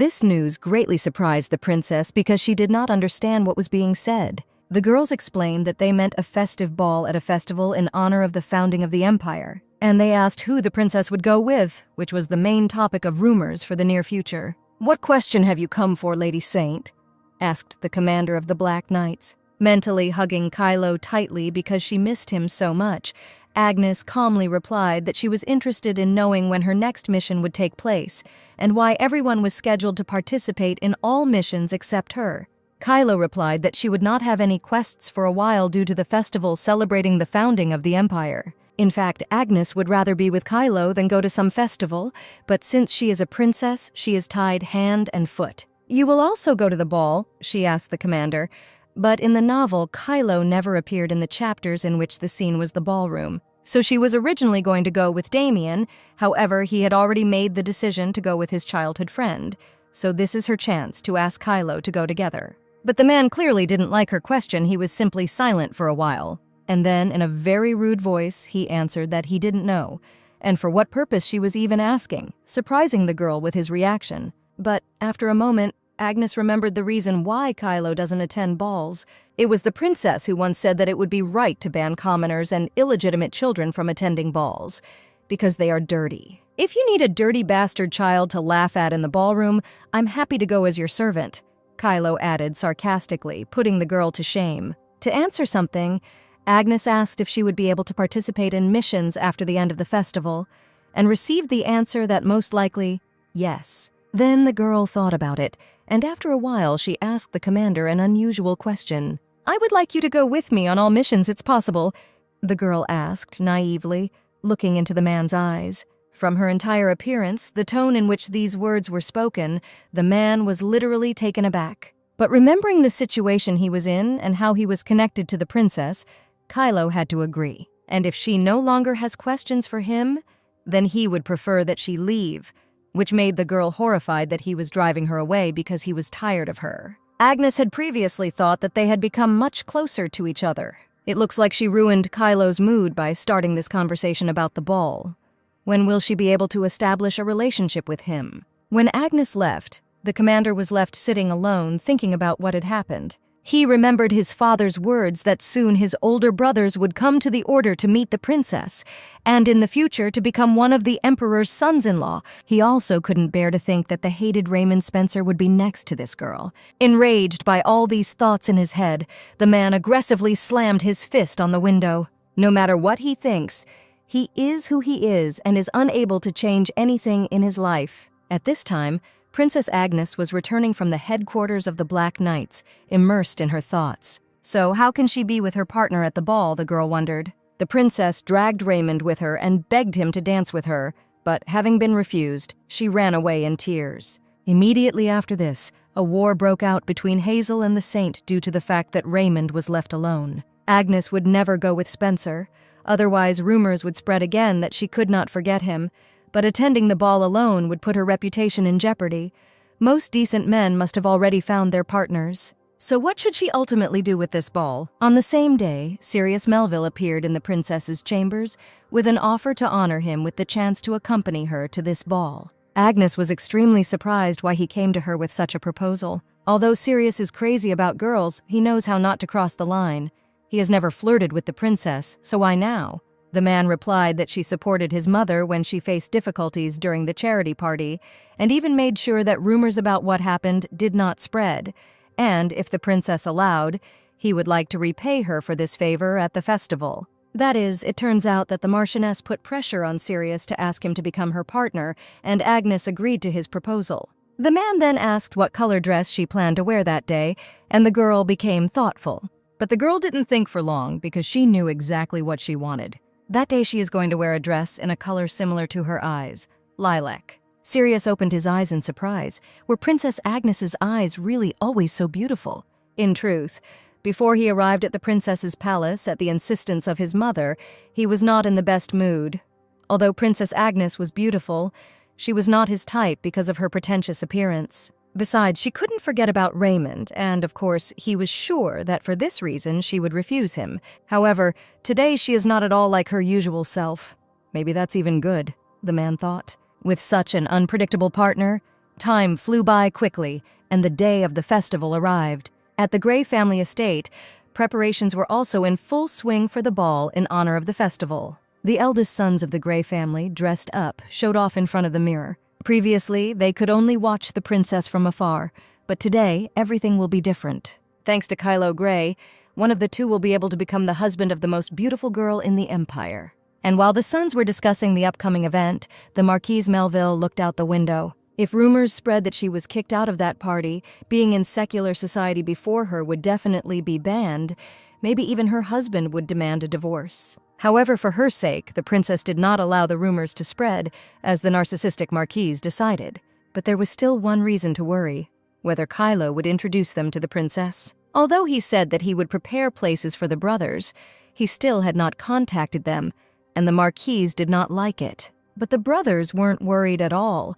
This news greatly surprised the princess because she did not understand what was being said. The girls explained that they meant a festive ball at a festival in honor of the founding of the empire, and they asked who the princess would go with, which was the main topic of rumors for the near future. "What question have you come for, Lady Saint?" asked the commander of the Black Knights. Mentally hugging Kylo tightly because she missed him so much, Agnes calmly replied that she was interested in knowing when her next mission would take place, and why everyone was scheduled to participate in all missions except her. Kylo replied that she would not have any quests for a while due to the festival celebrating the founding of the Empire. In fact, Agnes would rather be with Kylo than go to some festival, but since she is a princess, she is tied hand and foot. "You will also go to the ball?" she asked the commander. But in the novel, Kylo never appeared in the chapters in which the scene was the ballroom. So she was originally going to go with Damien, however, he had already made the decision to go with his childhood friend. So this is her chance to ask Kylo to go together. But the man clearly didn't like her question. He was simply silent for a while. And then, in a very rude voice, he answered that he didn't know, and for what purpose she was even asking, surprising the girl with his reaction. But after a moment, Agnes remembered the reason why Kylo doesn't attend balls. It was the princess who once said that it would be right to ban commoners and illegitimate children from attending balls, because they are dirty. "If you need a dirty bastard child to laugh at in the ballroom, I'm happy to go as your servant," Kylo added sarcastically, putting the girl to shame. To answer something, Agnes asked if she would be able to participate in missions after the end of the festival, and received the answer that most likely, yes. Then the girl thought about it, and after a while she asked the commander an unusual question. "I would like you to go with me on all missions it's possible," the girl asked naively, looking into the man's eyes. From her entire appearance, the tone in which these words were spoken, the man was literally taken aback. But remembering the situation he was in and how he was connected to the princess, Kylo had to agree. And if she no longer has questions for him, then he would prefer that she leave, which made the girl horrified that he was driving her away because he was tired of her. Agnes had previously thought that they had become much closer to each other. It looks like she ruined Kylo's mood by starting this conversation about the ball. When will she be able to establish a relationship with him? When Agnes left, the commander was left sitting alone, thinking about what had happened. He remembered his father's words that soon his older brothers would come to the order to meet the princess, and in the future to become one of the emperor's sons-in-law. He also couldn't bear to think that the hated Raymond Spencer would be next to this girl. Enraged by all these thoughts in his head, the man aggressively slammed his fist on the window. No matter what he thinks, he is who he is and is unable to change anything in his life. At this time, Princess Agnes was returning from the headquarters of the Black Knights, immersed in her thoughts. So how can she be with her partner at the ball, the girl wondered. The princess dragged Raymond with her and begged him to dance with her, but having been refused, she ran away in tears. Immediately after this, a war broke out between Hazel and the Saint due to the fact that Raymond was left alone. Agnes would never go with Spencer, otherwise rumors would spread again that she could not forget him, but attending the ball alone would put her reputation in jeopardy. Most decent men must have already found their partners. So what should she ultimately do with this ball? On the same day, Sirius Melville appeared in the princess's chambers with an offer to honor him with the chance to accompany her to this ball. Agnes was extremely surprised why he came to her with such a proposal. Although Sirius is crazy about girls, he knows how not to cross the line. He has never flirted with the princess, so why now? The man replied that she supported his mother when she faced difficulties during the charity party, and even made sure that rumors about what happened did not spread, and if the princess allowed, he would like to repay her for this favor at the festival. That is, it turns out that the Marchioness put pressure on Sirius to ask him to become her partner, and Agnes agreed to his proposal. The man then asked what color dress she planned to wear that day, and the girl became thoughtful. But the girl didn't think for long because she knew exactly what she wanted. That day she is going to wear a dress in a color similar to her eyes, lilac. Sirius opened his eyes in surprise. Were Princess Agnes's eyes really always so beautiful? In truth, before he arrived at the princess's palace at the insistence of his mother, he was not in the best mood. Although Princess Agnes was beautiful, she was not his type because of her pretentious appearance. Besides, she couldn't forget about Raymond, and of course, he was sure that for this reason she would refuse him. However, today she is not at all like her usual self. Maybe that's even good, the man thought. With such an unpredictable partner, Time flew by quickly, and the day of the festival arrived. At the Grey family estate, preparations were also in full swing for the ball in honor of the festival. The eldest sons of the Grey family, dressed up, showed off in front of the mirror. Previously, they could only watch the princess from afar, but today, everything will be different. Thanks to Kylo Grey, one of the two will be able to become the husband of the most beautiful girl in the Empire. And while the sons were discussing the upcoming event, the Marquise Melville looked out the window. If rumors spread that she was kicked out of that party, being in secular society before her would definitely be banned. Maybe even her husband would demand a divorce. However, for her sake, the princess did not allow the rumors to spread, as the narcissistic Marquise decided. But there was still one reason to worry: whether Kylo would introduce them to the princess. Although he said that he would prepare places for the brothers, he still had not contacted them, and the Marquise did not like it. But the brothers weren't worried at all.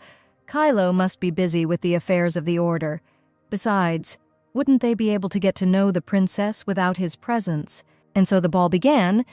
Kylo must be busy with the affairs of the Order. Besides, wouldn't they be able to get to know the princess without his presence? And so the ball began.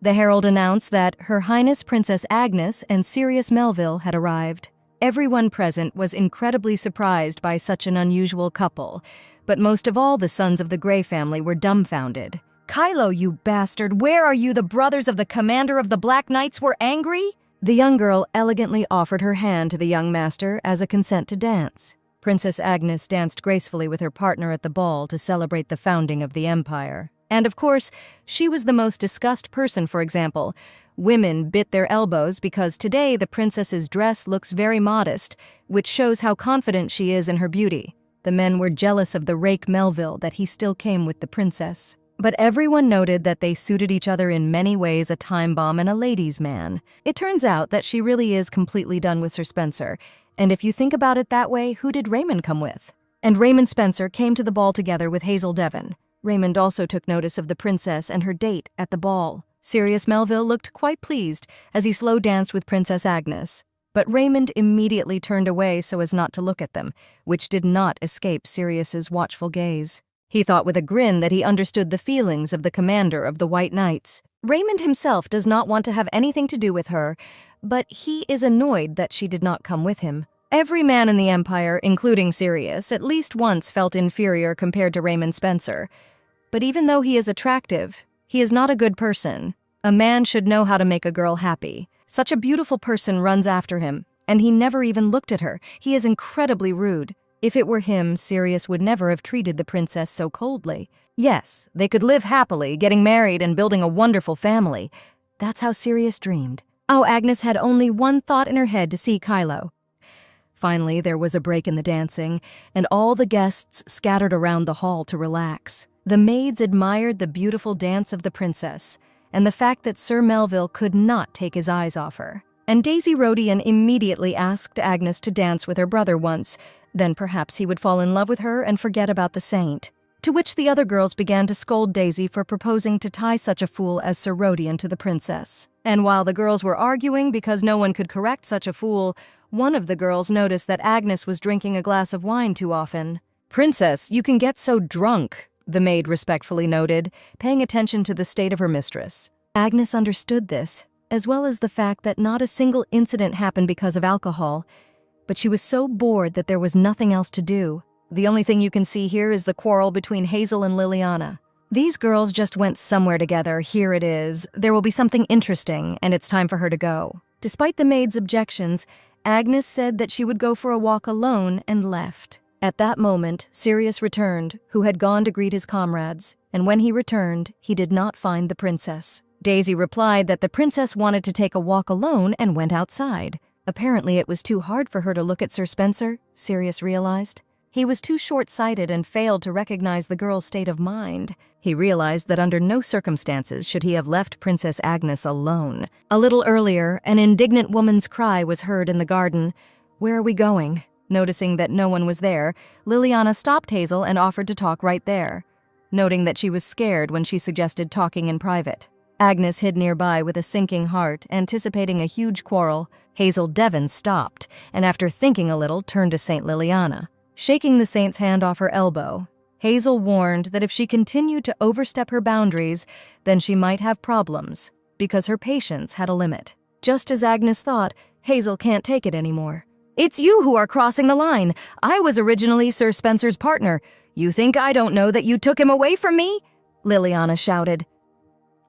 The herald announced that Her Highness Princess Agnes and Sirius Melville had arrived. Everyone present was incredibly surprised by such an unusual couple, but most of all the sons of the Grey family were dumbfounded. "Kylo, you bastard, where are you? The brothers of the commander of the Black Knights were angry?" The young girl elegantly offered her hand to the young master as a consent to dance. Princess Agnes danced gracefully with her partner at the ball to celebrate the founding of the Empire. And of course, she was the most discussed person. For example, women bit their elbows because today the princess's dress looks very modest, which shows how confident she is in her beauty. The men were jealous of the rake Melville that he still came with the princess. But everyone noted that they suited each other in many ways, a time bomb and a ladies' man. It turns out that she really is completely done with Sir Spencer. And if you think about it that way, who did Raymond come with? And Raymond Spencer came to the ball together with Hazel Devon. Raymond also took notice of the princess and her date at the ball. Sirius Melville looked quite pleased as he slow danced with Princess Agnes. But Raymond immediately turned away so as not to look at them, which did not escape Sirius's watchful gaze. He thought with a grin that he understood the feelings of the commander of the White Knights. Raymond himself does not want to have anything to do with her, but he is annoyed that she did not come with him. Every man in the Empire, including Sirius, at least once felt inferior compared to Raymond Spencer. But even though he is attractive, he is not a good person. A man should know how to make a girl happy. Such a beautiful person runs after him, and he never even looked at her. He is incredibly rude. If it were him, Sirius would never have treated the princess so coldly. Yes, they could live happily, getting married and building a wonderful family. That's how Sirius dreamed. Oh, Agnes had only one thought in her head: to see Kylo. Finally, there was a break in the dancing, and all the guests scattered around the hall to relax. The maids admired the beautiful dance of the princess, and the fact that Sir Melville could not take his eyes off her. And Daisy Rodian immediately asked Agnes to dance with her brother once. Then perhaps he would fall in love with her and forget about the saint. To which the other girls began to scold Daisy for proposing to tie such a fool as Sir Rodian to the princess. And while the girls were arguing because no one could correct such a fool, one of the girls noticed that Agnes was drinking a glass of wine too often. "Princess, you can get so drunk," the maid respectfully noted, paying attention to the state of her mistress. Agnes understood this, as well as the fact that not a single incident happened because of alcohol. But she was so bored that there was nothing else to do. The only thing you can see here is the quarrel between Hazel and Liliana. These girls just went somewhere together. Here it is. There will be something interesting, and it's time for her to go. Despite the maid's objections, Agnes said that she would go for a walk alone and left. At that moment, Sirius returned, who had gone to greet his comrades, and when he returned, he did not find the princess. Daisy replied that the princess wanted to take a walk alone and went outside. Apparently it was too hard for her to look at Sir Spencer, Sirius realized. He was too short-sighted and failed to recognize the girl's state of mind. He realized that under no circumstances should he have left Princess Agnes alone. A little earlier, an indignant woman's cry was heard in the garden. "Where are we going?" Noticing that no one was there, Liliana stopped Hazel and offered to talk right there, noting that she was scared when she suggested talking in private. Agnes hid nearby with a sinking heart, anticipating a huge quarrel. Hazel Devon stopped, and after thinking a little, turned to Saint Liliana. Shaking the saint's hand off her elbow, Hazel warned that if she continued to overstep her boundaries, then she might have problems, because her patience had a limit. Just as Agnes thought, Hazel can't take it anymore. "It's you who are crossing the line. I was originally Sir Spencer's partner. You think I don't know that you took him away from me?" Liliana shouted.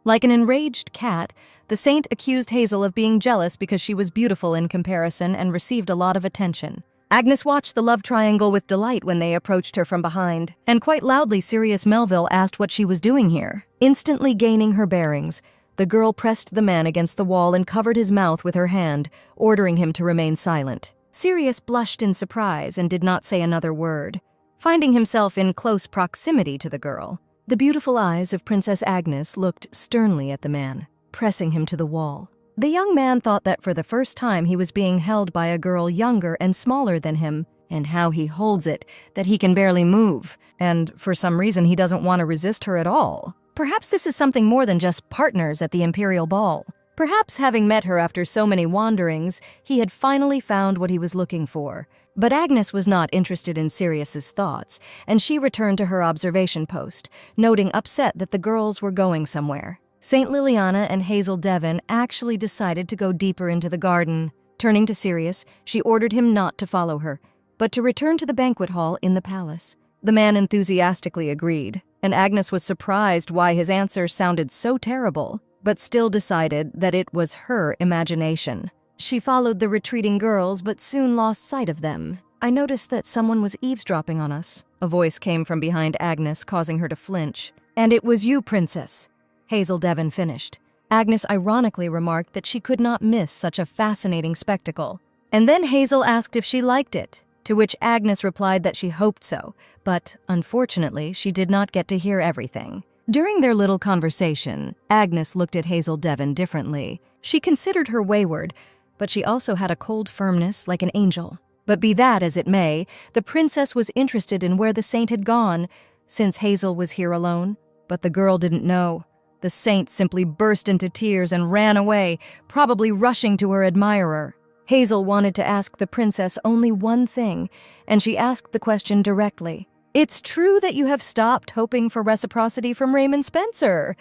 Like an enraged cat, the saint accused Hazel of being jealous because she was beautiful in comparison and received a lot of attention. Agnes watched the love triangle with delight when they approached her from behind, and quite loudly Sirius Melville asked what she was doing here. Instantly gaining her bearings, the girl pressed the man against the wall and covered his mouth with her hand, ordering him to remain silent. Sirius blushed in surprise and did not say another word, finding himself in close proximity to the girl. The beautiful eyes of Princess Agnes looked sternly at the man, pressing him to the wall. The young man thought that for the first time he was being held by a girl younger and smaller than him, and how he holds it, that he can barely move, and for some reason he doesn't want to resist her at all. Perhaps this is something more than just partners at the Imperial Ball. Perhaps having met her after so many wanderings, he had finally found what he was looking for. But Agnes was not interested in Sirius's thoughts, and she returned to her observation post, noting upset that the girls were going somewhere. Saint Liliana and Hazel Devon actually decided to go deeper into the garden. Turning to Sirius, she ordered him not to follow her, but to return to the banquet hall in the palace. The man enthusiastically agreed, and Agnes was surprised why his answer sounded so terrible, but still decided that it was her imagination. She followed the retreating girls, but soon lost sight of them. "I noticed that someone was eavesdropping on us," a voice came from behind Agnes, causing her to flinch. "And it was you, Princess," Hazel Devon finished. Agnes ironically remarked that she could not miss such a fascinating spectacle. And then Hazel asked if she liked it, to which Agnes replied that she hoped so, but unfortunately she did not get to hear everything. During their little conversation, Agnes looked at Hazel Devon differently. She considered her wayward, but she also had a cold firmness like an angel. But be that as it may, the princess was interested in where the saint had gone, since Hazel was here alone. But the girl didn't know. The saint simply burst into tears and ran away, probably rushing to her admirer. Hazel wanted to ask the princess only one thing, and she asked the question directly. "It's true that you have stopped hoping for reciprocity from Raymond Spencer?"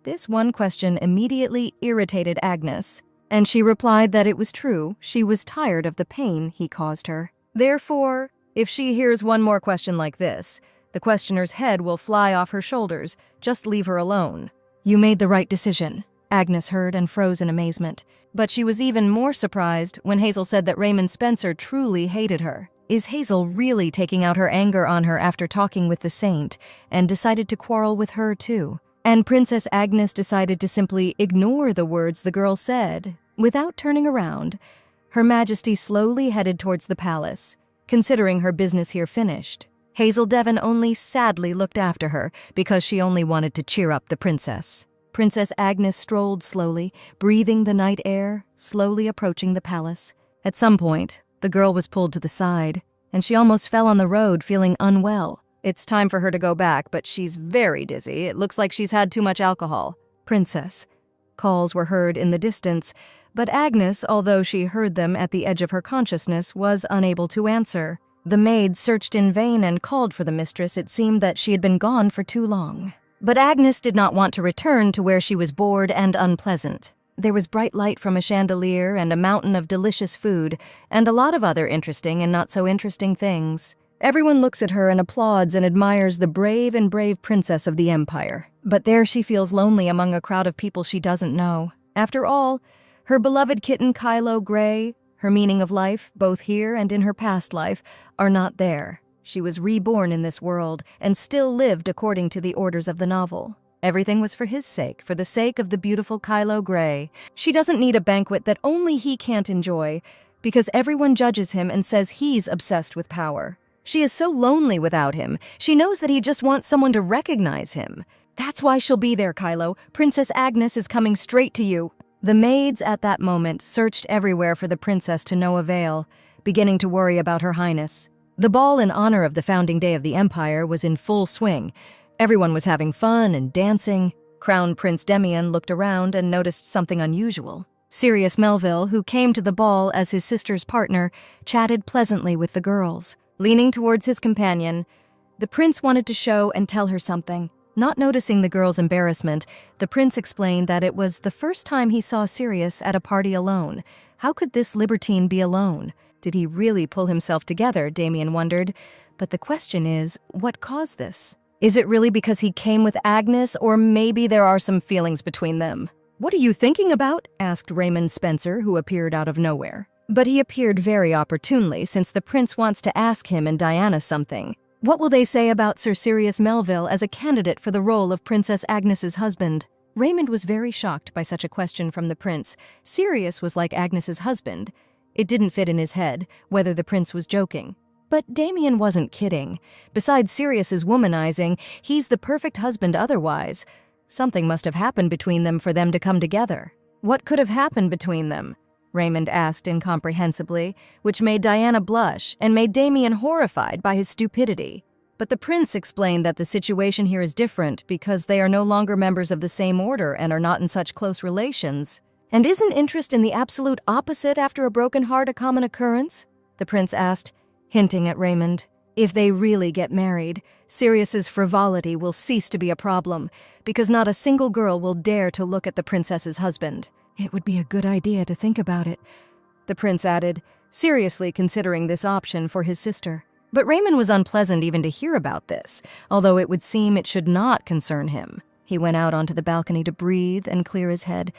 This one question immediately irritated Agnes, and she replied that it was true. She was tired of the pain he caused her. Therefore, if she hears one more question like this, the questioner's head will fly off her shoulders. Just leave her alone. "You made the right decision," Agnes heard and froze in amazement. But she was even more surprised when Hazel said that Raymond Spencer truly hated her. Is Hazel really taking out her anger on her after talking with the saint, and decided to quarrel with her too? And Princess Agnes decided to simply ignore the words the girl said. Without turning around, Her Majesty slowly headed towards the palace, considering her business here finished. Hazel Devon only sadly looked after her because she only wanted to cheer up the princess. Princess Agnes strolled slowly, breathing the night air, slowly approaching the palace. At some point, the girl was pulled to the side, and she almost fell on the road feeling unwell. It's time for her to go back, but she's very dizzy. It looks like she's had too much alcohol. "Princess." Calls were heard in the distance, but Agnes, although she heard them at the edge of her consciousness, was unable to answer. The maid searched in vain and called for the mistress. It seemed that she had been gone for too long. But Agnes did not want to return to where she was bored and unpleasant. There was bright light from a chandelier and a mountain of delicious food, and a lot of other interesting and not so interesting things. Everyone looks at her and applauds and admires the brave and brave princess of the empire. But there she feels lonely among a crowd of people she doesn't know. After all, her beloved kitten Kylo Grey, her meaning of life, both here and in her past life, are not there. She was reborn in this world and still lived according to the orders of the novel. Everything was for his sake, for the sake of the beautiful Kylo Grey. She doesn't need a banquet that only he can't enjoy, because everyone judges him and says he's obsessed with power. She is so lonely without him. She knows that he just wants someone to recognize him. That's why she'll be there, Kylo. Princess Agnes is coming straight to you. The maids at that moment searched everywhere for the princess to no avail, beginning to worry about her highness. The ball in honor of the founding day of the empire was in full swing. Everyone was having fun and dancing. Crown Prince Demian looked around and noticed something unusual. Sirius Melville, who came to the ball as his sister's partner, chatted pleasantly with the girls. Leaning towards his companion, the prince wanted to show and tell her something. Not noticing the girl's embarrassment, the prince explained that it was the first time he saw Sirius at a party alone. How could this libertine be alone? Did he really pull himself together, Damien wondered. But the question is, what caused this? Is it really because he came with Agnes, or maybe there are some feelings between them? "What are you thinking about?" asked Raymond Spencer, who appeared out of nowhere. But he appeared very opportunely, since the prince wants to ask him and Diana something. What will they say about Sir Sirius Melville as a candidate for the role of Princess Agnes's husband? Raymond was very shocked by such a question from the prince. Sirius was like Agnes's husband. It didn't fit in his head whether the prince was joking. But Damien wasn't kidding. Besides Sirius's womanizing, he's the perfect husband otherwise. Something must have happened between them for them to come together. What could have happened between them? Raymond asked incomprehensibly, which made Diana blush and made Damien horrified by his stupidity. But the prince explained that the situation here is different because they are no longer members of the same order and are not in such close relations. And isn't interest in the absolute opposite after a broken heart a common occurrence? The prince asked, hinting at Raymond. If they really get married, Sirius's frivolity will cease to be a problem, because not a single girl will dare to look at the princess's husband. It would be a good idea to think about it, the prince added, seriously considering this option for his sister. But Raymond was unpleasant even to hear about this, although it would seem it should not concern him. He went out onto the balcony to breathe and clear his head.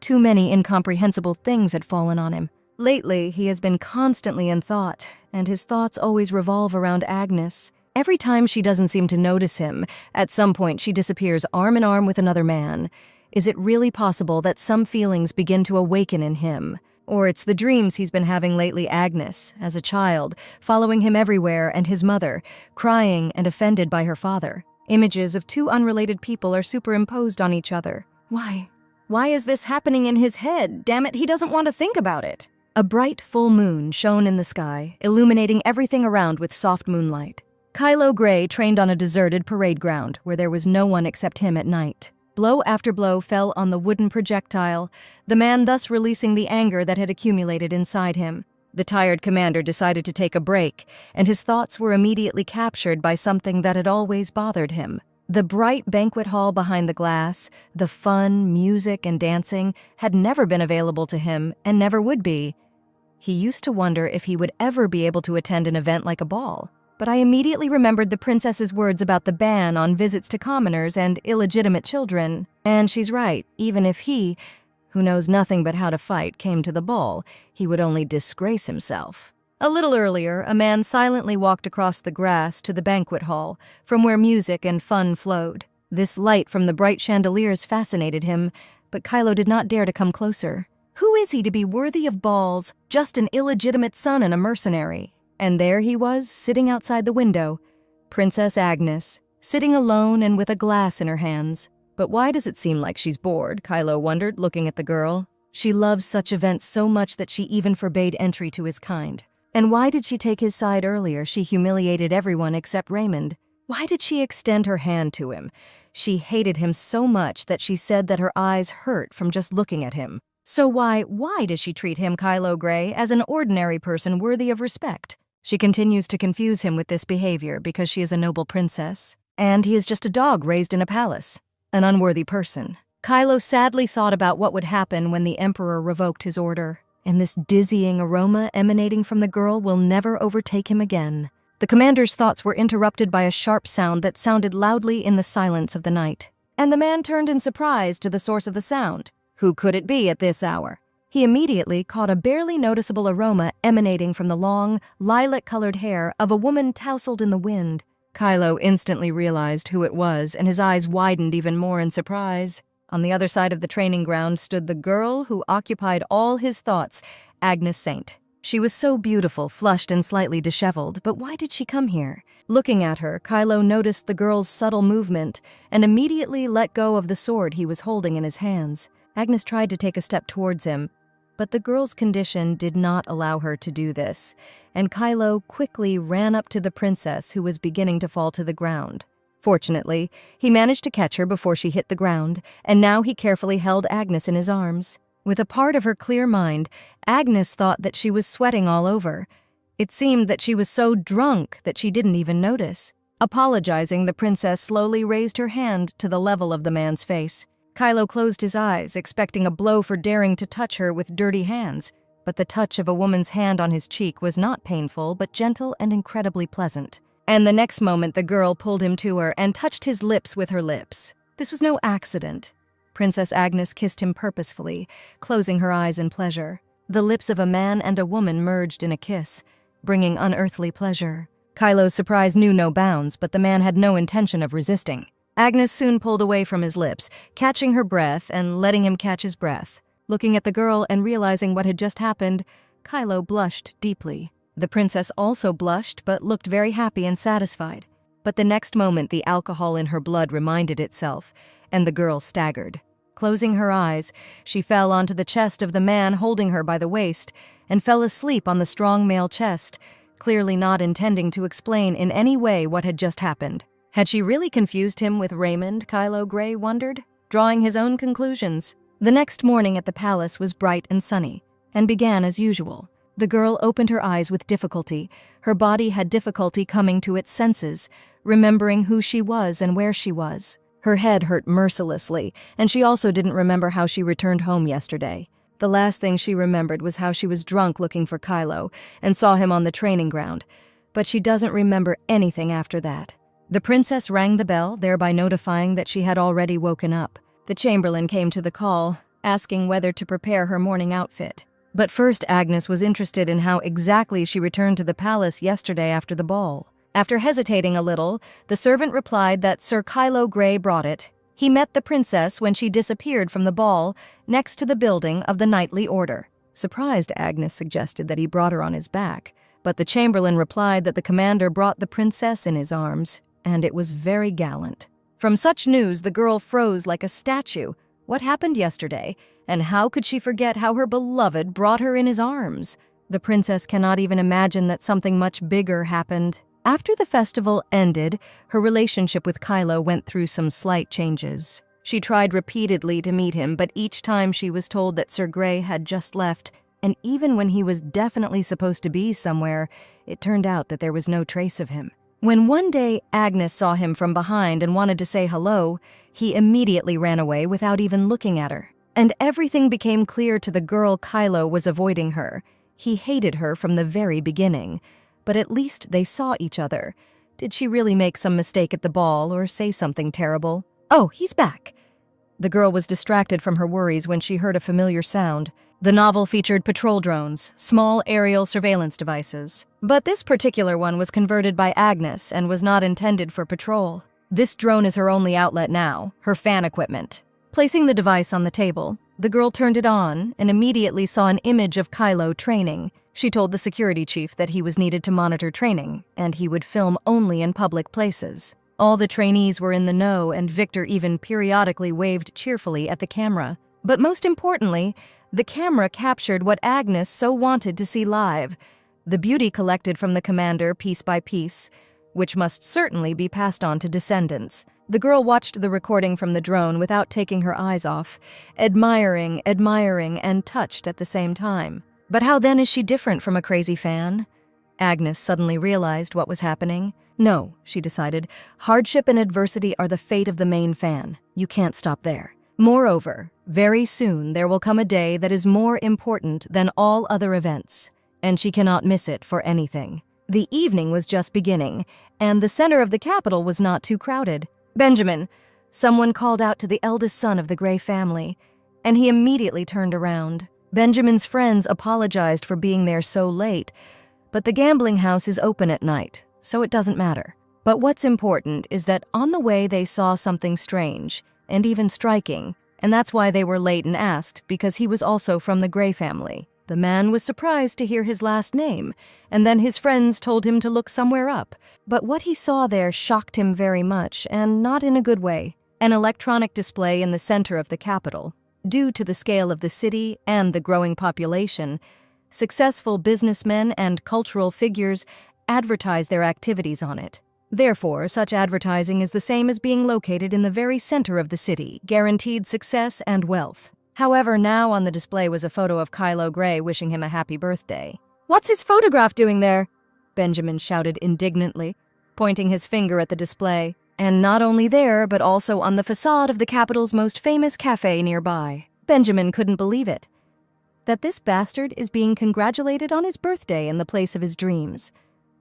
Too many incomprehensible things had fallen on him. Lately, he has been constantly in thought, and his thoughts always revolve around Agnes. Every time she doesn't seem to notice him, at some point she disappears arm in arm with another man. Is it really possible that some feelings begin to awaken in him? Or it's the dreams he's been having lately, Agnes, as a child, following him everywhere, and his mother, crying and offended by her father. Images of two unrelated people are superimposed on each other. Why? Why is this happening in his head? Damn it, he doesn't want to think about it. A bright full moon shone in the sky, illuminating everything around with soft moonlight. Kylo Grey trained on a deserted parade ground where there was no one except him at night. Blow after blow fell on the wooden projectile, the man thus releasing the anger that had accumulated inside him. The tired commander decided to take a break, and his thoughts were immediately captured by something that had always bothered him. The bright banquet hall behind the glass, the fun, music, and dancing had never been available to him and never would be. He used to wonder if he would ever be able to attend an event like a ball. But I immediately remembered the princess's words about the ban on visits to commoners and illegitimate children. And she's right, even if he, who knows nothing but how to fight, came to the ball, he would only disgrace himself. A little earlier, a man silently walked across the grass to the banquet hall, from where music and fun flowed. This light from the bright chandeliers fascinated him, but Kylo did not dare to come closer. Who is he to be worthy of balls? Just an illegitimate son and a mercenary. And there he was, sitting outside the window, Princess Agnes, sitting alone and with a glass in her hands. But why does it seem like she's bored? Kylo wondered, looking at the girl. She loves such events so much that she even forbade entry to his kind. And why did she take his side earlier? She humiliated everyone except Raymond. Why did she extend her hand to him? She hated him so much that she said that her eyes hurt from just looking at him. So why does she treat him, Kylo Grey, as an ordinary person worthy of respect? She continues to confuse him with this behavior because she is a noble princess, and he is just a dog raised in a palace, an unworthy person. Kylo sadly thought about what would happen when the Emperor revoked his order, and this dizzying aroma emanating from the girl will never overtake him again. The commander's thoughts were interrupted by a sharp sound that sounded loudly in the silence of the night, and the man turned in surprise to the source of the sound. Who could it be at this hour? He immediately caught a barely noticeable aroma emanating from the long, lilac-colored hair of a woman tousled in the wind. Kylo instantly realized who it was, and his eyes widened even more in surprise. On the other side of the training ground stood the girl who occupied all his thoughts, Agnes Saint. She was so beautiful, flushed and slightly disheveled, but why did she come here? Looking at her, Kylo noticed the girl's subtle movement and immediately let go of the sword he was holding in his hands. Agnes tried to take a step towards him, but the girl's condition did not allow her to do this, and Kylo quickly ran up to the princess who was beginning to fall to the ground. Fortunately, he managed to catch her before she hit the ground, and now he carefully held Agnes in his arms. With a part of her clear mind, Agnes thought that she was sweating all over. It seemed that she was so drunk that she didn't even notice. Apologizing, the princess slowly raised her hand to the level of the man's face. Kylo closed his eyes, expecting a blow for daring to touch her with dirty hands. but the touch of a woman's hand on his cheek was not painful, but gentle and incredibly pleasant. And the next moment, the girl pulled him to her and touched his lips with her lips. This was no accident. Princess Agnes kissed him purposefully, closing her eyes in pleasure. The lips of a man and a woman merged in a kiss, bringing unearthly pleasure. Kylo's surprise knew no bounds, but the man had no intention of resisting. Agnes soon pulled away from his lips, catching her breath and letting him catch his breath. Looking at the girl and realizing what had just happened, Kylo blushed deeply. The princess also blushed, but looked very happy and satisfied. But the next moment, the alcohol in her blood reminded itself, and the girl staggered. Closing her eyes, she fell onto the chest of the man holding her by the waist and fell asleep on the strong male chest, clearly not intending to explain in any way what had just happened. Had she really confused him with Raymond, Kylo Grey wondered, drawing his own conclusions. The next morning at the palace was bright and sunny, and began as usual. The girl opened her eyes with difficulty. Her body had difficulty coming to its senses, remembering who she was and where she was. Her head hurt mercilessly, and she also didn't remember how she returned home yesterday. The last thing she remembered was how she was drunk looking for Kylo and saw him on the training ground, but she doesn't remember anything after that. The princess rang the bell, thereby notifying that she had already woken up. The chamberlain came to the call, asking whether to prepare her morning outfit. But first, Agnes was interested in how exactly she returned to the palace yesterday after the ball. After hesitating a little, the servant replied that Sir Kylo Grey brought it. He met the princess when she disappeared from the ball next to the building of the knightly order. Surprised, Agnes suggested that he brought her on his back, but the chamberlain replied that the commander brought the princess in his arms, and it was very gallant. From such news, the girl froze like a statue. What happened yesterday? And how could she forget how her beloved brought her in his arms? The princess cannot even imagine that something much bigger happened. After the festival ended, her relationship with Kylo went through some slight changes. She tried repeatedly to meet him, but each time she was told that Sir Grey had just left, and even when he was definitely supposed to be somewhere, it turned out that there was no trace of him. When one day Agnes saw him from behind and wanted to say hello, he immediately ran away without even looking at her. And everything became clear to the girl. Kylo was avoiding her. He hated her from the very beginning. But at least they saw each other. Did she really make some mistake at the ball or say something terrible? Oh, he's back. The girl was distracted from her worries when she heard a familiar sound. The novel featured patrol drones, small aerial surveillance devices. But this particular one was converted by Agnes and was not intended for patrol. This drone is her only outlet now, her fan equipment. Placing the device on the table, the girl turned it on and immediately saw an image of Kylo training. She told the security chief that he was needed to monitor training, and he would film only in public places. All the trainees were in the know, and Victor even periodically waved cheerfully at the camera. But most importantly, the camera captured what Agnes so wanted to see live, the beauty collected from the commander piece by piece, which must certainly be passed on to descendants. The girl watched the recording from the drone without taking her eyes off, admiring, and touched at the same time. But how then is she different from a crazy fan? Agnes suddenly realized what was happening. No, she decided, hardship and adversity are the fate of the main fan. You can't stop there. Moreover, very soon there will come a day that is more important than all other events, and she cannot miss it for anything. The evening was just beginning, and the center of the capital was not too crowded. Benjamin, someone called out to the eldest son of the Grey family, and he immediately turned around. Benjamin's friends apologized for being there so late, but the gambling house is open at night, so it doesn't matter. But what's important is that on the way they saw something strange, and even striking, and that's why they were late and asked, because he was also from the Grey family. The man was surprised to hear his last name, and then his friends told him to look somewhere up. But what he saw there shocked him very much, and not in a good way. An electronic display in the center of the capital. Due to the scale of the city and the growing population, successful businessmen and cultural figures advertise their activities on it. Therefore, such advertising is the same as being located in the very center of the city, guaranteed success and wealth. However, now on the display was a photo of Kylo Grey wishing him a happy birthday. "What's his photograph doing there?" Benjamin shouted indignantly, pointing his finger at the display. And not only there, but also on the facade of the capital's most famous cafe nearby. Benjamin couldn't believe it. that this bastard is being congratulated on his birthday in the place of his dreams.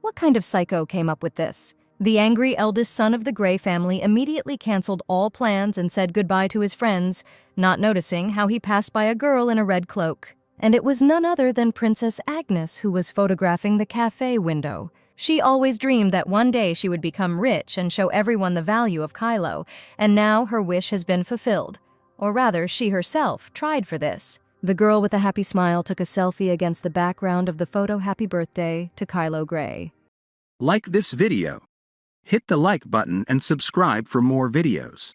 What kind of psycho came up with this? The angry eldest son of the Grey family immediately canceled all plans and said goodbye to his friends, not noticing how he passed by a girl in a red cloak. And it was none other than Princess Agnes who was photographing the cafe window. She always dreamed that one day she would become rich and show everyone the value of Kylo, and now her wish has been fulfilled. Or rather, she herself tried for this. The girl with a happy smile took a selfie against the background of the photo Happy Birthday to Kylo Grey. Like this video. Hit the like button and subscribe for more videos.